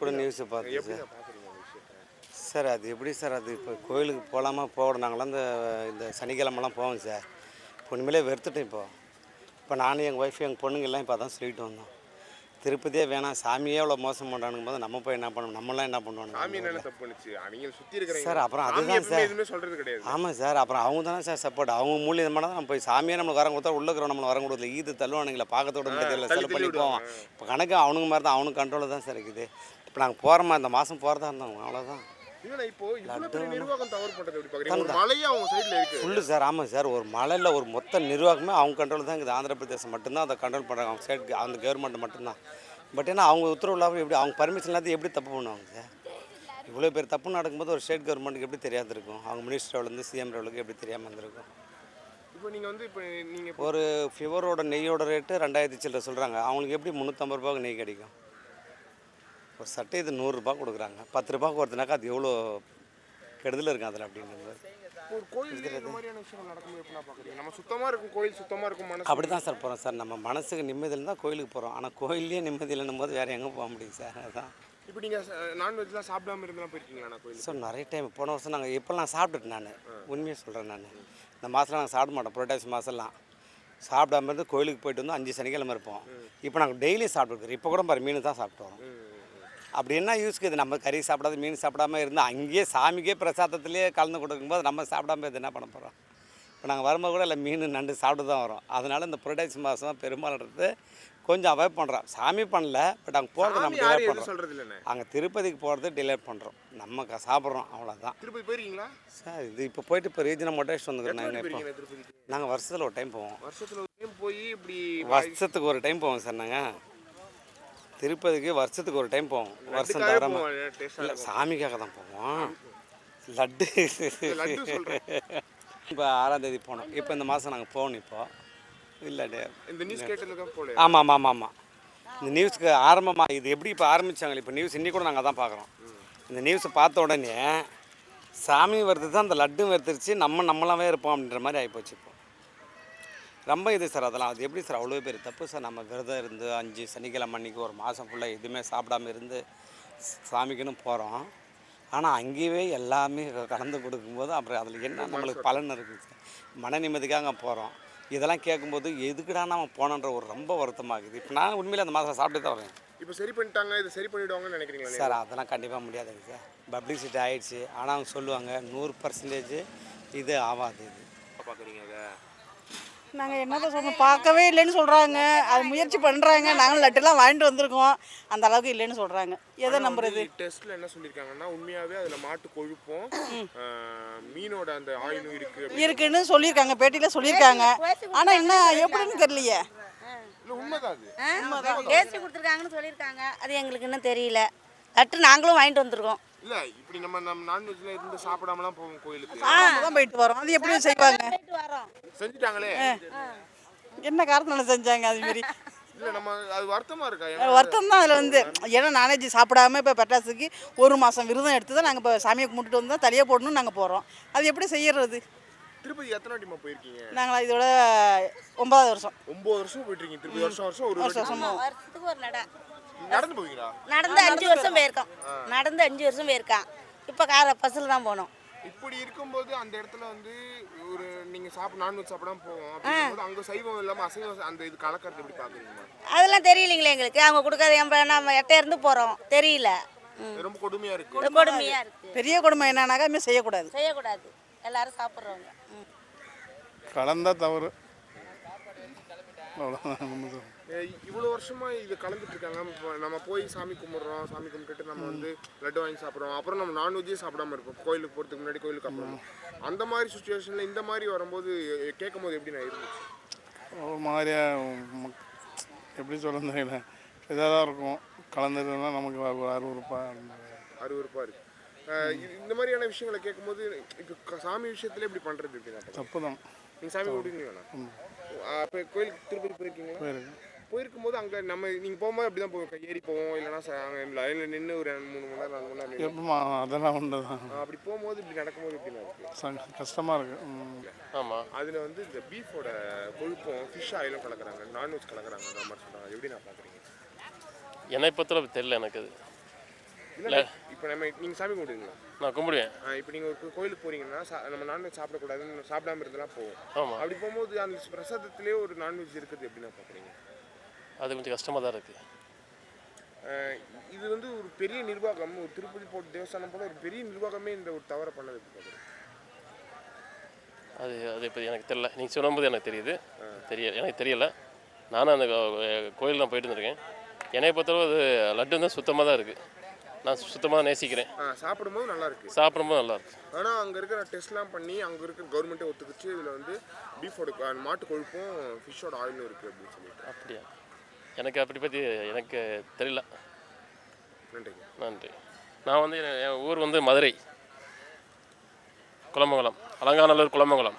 கூட நியூஸை பார்த்தேன் எப்படி சார். பார்க்குறீங்க அந்த விஷயத்த? சார் அது எப்படி சார் அது இப்போ கோயிலுக்கு போகலாமா போகணும் நாங்களாம் இந்த சனிக்கிழமெல்லாம் போவோம் சார். இப்போ உண்மையிலே வெறுத்துட்டோம் இப்போ நானும் எங்கள் ஒய்ஃப் எங்கள் பொண்ணுங்கெல்லாம் இப்போ அதான் சொல்லிட்டு வந்தோம். திருப்பதியே வேணாம், சாமியே அவ்வளோ மோசம் பண்ணுறானுங்கும் போது நம்ம போய் என்ன பண்ணணும், நம்மளாம் என்ன சாமி பண்ணுவானுங்க என்னென்ன தப்பு பண்ணுச்சு? அவங்க சுற்றி இருக்கிறவங்க சார். அப்புறம் சாமி அதுதான் எப்பவுமே சார். எதுவுமே சொல்றது கிடையாது. ஆமாம் சார். அப்புறம் அவங்க தானே சார் சப்போர்ட். அவங்க மூலியமாக தான் நம்ம போய் சாமியே நம்மளுக்கு வரம் கொடுத்தா உள்ள இருக்கிற நம்மளை வரம் கொடுத்துல ஈது தள்ளுவானுங்களா பார்க்கத்தோட முடியல தள்ளி செலவு தள்ளி பண்ணி போவோம். விடுவாங்க. இப்போ கணக்கு அவனுங்க மாதிரி தான், அவனுக்கு கண்ட்ரோலில் தான் சார் இருக்குது. இப்போ நாங்கள் போகிறோமா இந்த மாதம் போகிறதா இருந்தோம், அவ்வளோதான். இல்லைண்ணா, இப்போ இவ்வளோ பெரிய நிர்வாகம் தவறு பண்ணுறது எப்படி பார்க்குறீங்க? ஒரு மலையே அவங்க சைடில் இருக்குது. Full sir. ஆமாம் சார். ஒரு மலையில் ஒரு மொத்த நிர்வாகமே அவங்க கண்ட்ரோல் தான் இருக்குது. ஆந்திர பிரதேசம் மட்டும்தான் அதை கண்ட்ரோல் பண்ணுறாங்க, அவங்க ஸ்டேட் அந்த கவர்மெண்ட் மட்டும்தான். பட் ஏன்னா அவங்க உத்தரவு இல்லாமல் எப்படி அவங்க பர்மிஷன் இல்லாத எப்படி தப்பு பண்ணுவாங்க சார்? இவ்வளோ பேர் தப்பு நடக்கும்போது ஒரு ஸ்டேட் கவர்மெண்ட்டுக்கு எப்படி தெரியாது இருக்கும்? அவங்க மினிஸ்டர்லேருந்து சிஎம் லெவலுக்கு எப்படி தெரியாமல் இருந்திருக்கும்? இப்போ நீங்கள் வந்து இப்போ நீங்கள் ஒரு ஃபிவரோட நெய்யோட ரேட்டு 2000 சில்லரை சொல்கிறாங்க. அவங்களுக்கு எப்படி 350 ரூபாய்க்கு நெய் கிடைக்கும்? ஒரு சட்டை இது 100 ரூபா கொடுக்குறாங்க. 10 ரூபாய்க்கு வருதுனாக்கா அது எவ்வளோ கெடுதல் இருக்கும் அதில் அப்படிங்கிறது. ஒரு கோயில் இந்த மாதிரியான விஷயங்கள் நடக்கும்போது எப்படி பார்க்குறீங்க? நம்ம சுத்தமாக இருக்கும் கோயில், சுத்தமாக இருக்கும் மனசு. அப்படி தான் சார் போகிறோம் சார். நம்ம மனசுக்கு நிம்மதி இருந்தால் கோயிலுக்கு போகிறோம். ஆனால் கோயிலே நிம்மதி இல்லைன்னும் போது வேறு எங்கே போக முடியும் சார்? அதுதான். இப்போ நீங்கள் நான்வெஜ்லாம் சாப்பிடாம இருந்தாலும் போயிருக்கீங்களா கோயில்? ஸோ நிறைய டைம் போன வருஷம் நாங்கள் இப்போல்லாம் சாப்பிட்டுட்டு நான் உண்மையாக சொல்கிறேன். நான் இந்த மாதம்லாம் நாங்கள் சாப்பிட மாட்டோம். புரட்டாசி மாதம்லாம் சாப்பிடாம இருந்து கோயிலுக்கு போயிட்டு வந்து 5 சனிக்கிழமை இருப்போம். இப்போ நாங்கள் டெய்லி சாப்பிட்டுருக்கோம். இப்போ கூட பாரு மீன் தான் சாப்பிட்டு வரோம். அப்படி என்ன யூஸ்க்கு இது? நம்ம கறி சாப்பிடாத மீன் சாப்பிடாம இருந்தால் அங்கேயே சாமிக்கே பிரசாதத்துலேயே கலந்து கொடுக்கும்போது நம்ம சாப்பிடாம இது என்ன பண்ண போகிறோம்? இப்போ நாங்கள் வரும்போது கூட இல்லை மீன் நண்டு சாப்பிட்டு தான் வரோம். அதனால் இந்த புரட்டாசி மாதம் பெருமாள்ன்றது கொஞ்சம் அவாய்ட் பண்ணுறோம். சாமி பண்ணல, பட் அங்கே போகிறது நம்ம டிலே பண்ணுறோம். சொல்கிறது இல்லைண்ணே, அங்கே திருப்பதிக்கு போகிறது டிலே பண்ணுறோம். நம்ம சாப்பிட்றோம், அவ்வளோதான். திருப்பதி போயிருக்கீங்களா சார் இது இப்போ போயிட்டு இப்போ ரீஜனை மொட்டேஷன் வந்துக்கிறோம். நாங்கள் இப்போ திருப்பதிக்கு? நாங்கள் வருஷத்தில் ஒரு டைம் போவோம். வருஷத்தில் ஒரு டைம் போய் இப்படி வருஷத்துக்கு ஒரு டைம் போவோம் சார். நாங்கள் திருப்பதிக்கு வருஷத்துக்கு ஒரு டைம் போவோம். வருஷம் தவிர இல்லை, சாமிக்காக தான் போவோம். லட்டு இப்போ 6ஆம் தேதி போனோம். இப்போ இந்த மாதம் நாங்கள் போகணும். இப்போது இல்லை இந்த நியூஸ் கேட்டதுக்கு போல. ஆமாம் ஆமாம் ஆமாம் ஆமாம். இந்த நியூஸ்க்கு ஆரம்பமாக இது எப்படி இப்போ ஆரம்பித்தாங்க? இப்போ நியூஸ் இன்னி கூட நாங்கள் தான் பார்க்குறோம். இந்த நியூஸை பார்த்த உடனே சாமி வருது தான், அந்த லட்டும் வருத்துருச்சு, நம்மளாவே இருப்போம் அப்படின்ற மாதிரி ஆகிப்போச்சு. இப்போ ரொம்ப இது சார். அதெல்லாம் அது எப்படி சார்? அவ்வளோ பேர் தப்பு சார். நம்ம விரதம் இருந்து 5 சனிக்கிழமை அன்றைக்கி ஒரு மாதம் ஃபுல்லாக எதுவுமே சாப்பிடாமல் இருந்து சாமிக்குன்னு போகிறோம். ஆனால் அங்கேயே எல்லாமே கலந்து கொடுக்கும்போது அப்புறம் அதில் என்ன நம்மளுக்கு பலன் இருக்குது சார்? மன நிம்மதிக்காக அங்கே போகிறோம். இதெல்லாம் கேட்கும்போது எதுக்குடா நம்ம போனன்ற ஒரு ரொம்ப வருத்தமாகுது. இப்போ நான் உண்மையிலே அந்த மாதம் சாப்பிட்டு தான் வரேன். இப்போ சரி பண்ணிட்டாங்க, இது சரி பண்ணிவிடுவாங்கன்னு நினைக்கிறீங்களா சார்? அதெல்லாம் கண்டிப்பாக முடியாதுங்க சார். பப்ளிசிட்டி ஆகிடுச்சு. ஆனால் அவங்க சொல்லுவாங்க 100% இது ஆகாது. இது பார்க்குறீங்க அதை? நாங்கள் என்னதான் சொல்லணும், பார்க்கவே இல்லைன்னு சொல்கிறாங்க. அது முயற்சி பண்ணுறாங்க. நாங்கள் லட்டுலாம் வாங்கிட்டு வந்திருக்கோம், அந்த அளவுக்கு இல்லைன்னு சொல்கிறாங்க. எதை நம்புறது? டெஸ்ட்டில் என்ன சொல்லியிருக்காங்கன்னா உண்மையாகவே அதில் மாட்டு கொழுப்பும் மீனோட அந்த ஆயிலும் இருக்குன்னு சொல்லியிருக்காங்க, பேட்டியில் சொல்லியிருக்காங்க. ஆனால் என்ன எப்படின்னு தெரியலையே. இல்லை, உண்மைதான். அது டேஸ்ட் கொடுத்துருக்காங்கன்னு சொல்லியிருக்காங்க. அது எங்களுக்கு இன்னும் தெரியல. லட்டு நாங்களும் வாங்கிட்டு வந்திருக்கோம். இல்லை, இப்படி நம்ம நான்வெஜ்ல இருந்து சாப்பிடாமலாம் போவோம் கோயிலுக்கு. தான் போயிட்டு வரோம். அது எப்படி செய்வாங்க? செஞ்சுட்டாங்களே, என்ன காரணத்துல செஞ்சாங்க அது மாதிரி? இல்லை, நம்ம அது வருத்தமா இருக்கா? வருத்தம் தான் அதில் வந்து. ஏன்னா நான்வெஜ் சாப்பிடாம இப்போ பட்டாசுக்கு 1 மாதம் விரதம் எடுத்து தான் நாங்கள் இப்போ சாமியை கும்பிட்டுட்டு வந்து தான் தலையை போடணும்னு நாங்கள் போகிறோம். அது எப்படி செய்யறது? திருப்பதி எத்தனை வாட்டிமா போயிருக்கீங்க? நாங்கள் இதோட 9வது வருஷம். 9 வருஷம் போயிட்டுருக்கீங்க திருப்பதி. வருஷம் ஒரு வருஷத்துக்கு ஒரு நடை நடந்து போவீங்களா? நடந்து 5 வருஷம் போயிருக்கோம். நடந்து 5 வருஷம் போயிருக்கான். இப்போ பஸ்ஸில் தான் போனோம். இப்படி இருக்கும்போது அந்த இடத்துல வந்து ஒரு நீங்கள் நான்வெஜ் சாப்பிடாம போவோம் அப்படிங்கும்போது அங்கே சைவம் இல்லாமல் அசைவம் அந்த இது கலக்கிறது எப்படி பார்க்குறீங்க? அதெல்லாம் தெரியலைங்களே எங்களுக்கு. அவங்க கொடுக்காத நம்ம எட்ட இருந்து போகிறோம், தெரியல. ரொம்ப கொடுமையாக இருக்குது. கொடுமையாக இருக்குது. பெரிய கொடுமை என்னன்னாக்கா இன்னும் செய்யக்கூடாது. செய்யக்கூடாது. எல்லாரும் சாப்பிட்றவங்க கலந்தா தவறு. இவ்வளோ வருஷமா இது கலந்துட்டு இருக்காங்க. நம்ம போய் சாமி கும்பிட்றோம், சாமி கும்பிட்டுட்டு நம்ம வந்து லட்டு வாங்கி சாப்பிட்றோம். அப்புறம் நம்ம நான்வெஜ்ஜே சாப்பிடாம இருப்போம் கோயிலுக்கு போகிறதுக்கு முன்னாடி. கோயிலுக்கு அப்புறம் அந்த மாதிரி சுச்சுவேஷனில் இந்த மாதிரி வரும்போது கேட்கும் போது எப்படி நான் இருந்துச்சு? ஒரு மாதிரியா எப்படி சொல்ல இதாக தான் இருக்கும். கலந்துருந்தா நமக்கு ஒரு அருவருப்பாக இருக்குது. இந்த மாதிரியான விஷயங்களை கேட்கும்போது இப்போ சாமி விஷயத்துல எப்படி பண்ணுறது? எப்படி தப்பு தான். நீங்கள் சாமி கும்பிடுவீங்களா? இப்போ கோயிலுக்கு திருப்பதி போயிருக்கீங்களா? போயிருக்கும்போது அங்கே நீங்கள் போகும்போது அப்படி தான் போவோம், ஏறி போவோம், இல்லைனா அங்கே லைனில் நின்று ஒரு 3 மணி நேரம் 4 மணி நேரம் எப்பமா அதெல்லாம் உண்டு தான். அப்படி போகும்போது இப்படி நடக்கும்போது எப்படின்னா இருக்குது? கஷ்டமாக இருக்குது. ஆமாம். அதில் வந்து இந்த பீஃபோட கொழுப்பும் ஃபிஷ் ஆயிலும் கலக்குறாங்க, நான்வெஜ் கலக்குறாங்க, அந்த மாதிரி சொல்கிறாங்க. எப்படி நான் பார்க்குறீங்க? என்னை பற்றில தெரியல எனக்கு. அது இல்லை இப்போ நீங்கள் சாமி கும்பிடுவீங்களா? நான் கும்பிடுவேன். இப்போ நீங்கள் ஒரு கோயிலுக்கு போகிறீங்கன்னா நம்ம நான்வெஜ் சாப்பிடக்கூடாதுன்னு சாப்பிடாம இருந்தெல்லாம் போவோம். ஆமாம், அப்படி போகும்போது அந்த பிரசாதத்திலே ஒரு நான்வெஜ் இருக்குது எப்படின்னா பார்க்குறீங்க? அது கொஞ்சம் கஷ்டமாக தான் இருக்குது. இது வந்து ஒரு பெரிய நிர்வாகம், ஒரு திருப்பதி போட்டு தேவஸ்தானம் போல ஒரு பெரிய நிர்வாகமே இந்த ஒரு தவறை பண்ணது எப்படி பார்க்குறீங்க? அது இப்போ எனக்கு தெரியல, நீங்கள் சொல்லும்போது எனக்கு தெரியுது. எனக்கு தெரியலை. நானும் அந்த கோயில் தான் போயிட்டு இருந்திருக்கேன். என்னை பொறுத்தளவு அது லட்டு வந்து சுத்தமாக தான் இருக்குது. நான் சுத்தமாக நேசிக்கிறேன். சாப்பிடும்போது நல்லா இருக்கு, சாப்பிடும்போது நல்லா இருக்கு. ஆனால் அங்கே இருக்கிற டெஸ்ட்லாம் பண்ணி அங்கே இருக்கிற கவர்மெண்ட்டே ஒத்துக்குச்சு இதில் வந்து பீஃபோட மாட்டு கொழுப்பும் ஃபிஷ்ஷோட ஆயிலும் இருக்குது அப்படின்னு சொல்லிட்டு. அப்படியா? எனக்கு அப்படி பற்றி எனக்கு தெரியல. நன்றிங்க. நன்றி. நான் வந்து என் ஊர் வந்து மதுரை குலமங்கலம், அலங்காநல்லூர் குலமங்கலம்.